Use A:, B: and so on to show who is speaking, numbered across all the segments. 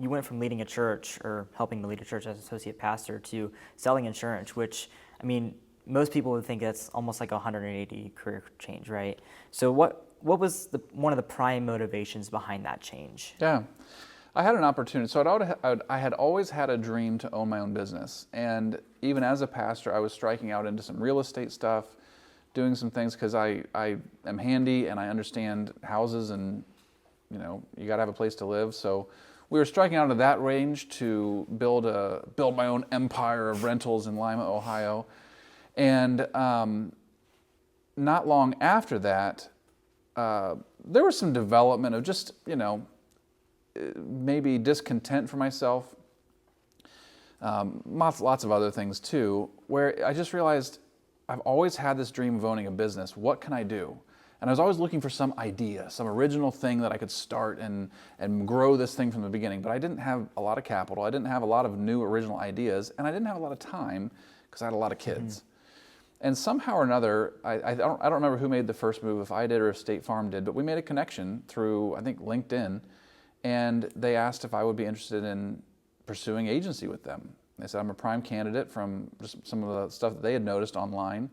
A: you went from leading a church or helping to lead a church as associate pastor to selling insurance, which, I mean, most people would think that's almost like a 180 career change, right? So what was one of the prime motivations behind that change?
B: Yeah. I had an opportunity. So I had always had a dream to own my own business. And even as a pastor, I was striking out into some real estate stuff, doing some things because I am handy and I understand houses and, you got to have a place to live. So we were striking out into that range to build my own empire of rentals in Lima, Ohio. And not long after that, there was some development of just, maybe discontent for myself, lots of other things too, where I just realized I've always had this dream of owning a business. What can I do? And I was always looking for some idea, some original thing that I could start and grow this thing from the beginning. But I didn't have a lot of capital. I didn't have a lot of new original ideas, and I didn't have a lot of time because I had a lot of kids. Mm-hmm. And somehow or another, I don't remember who made the first move, if I did or if State Farm did, but we made a connection through, I think, LinkedIn. And they asked if I would be interested in pursuing agency with them. They said I'm a prime candidate from just some of the stuff that they had noticed online.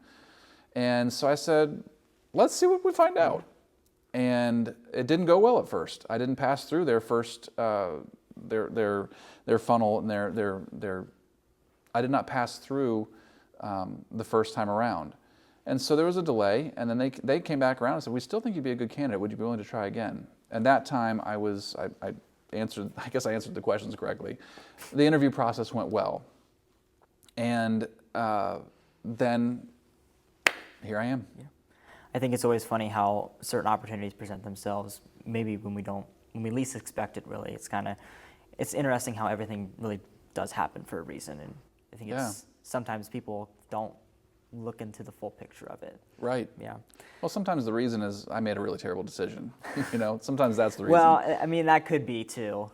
B: And so I said, let's see what we find out. And it didn't go well at first. I didn't pass through their first, their funnel and I did not pass through the first time around. And so there was a delay, and then they came back around and said, we still think you'd be a good candidate. Would you be willing to try again? And that time I answered the questions correctly. The interview process went well. And then here I am.
A: Yeah. I think it's always funny how certain opportunities present themselves, maybe when we least expect it, really. It's interesting how everything really does happen for a reason. And I think sometimes people don't look into the full picture of it.
B: Right.
A: Yeah.
B: Well, sometimes the reason is I made a really terrible decision. Sometimes that's the reason.
A: Well, I mean, that could be too.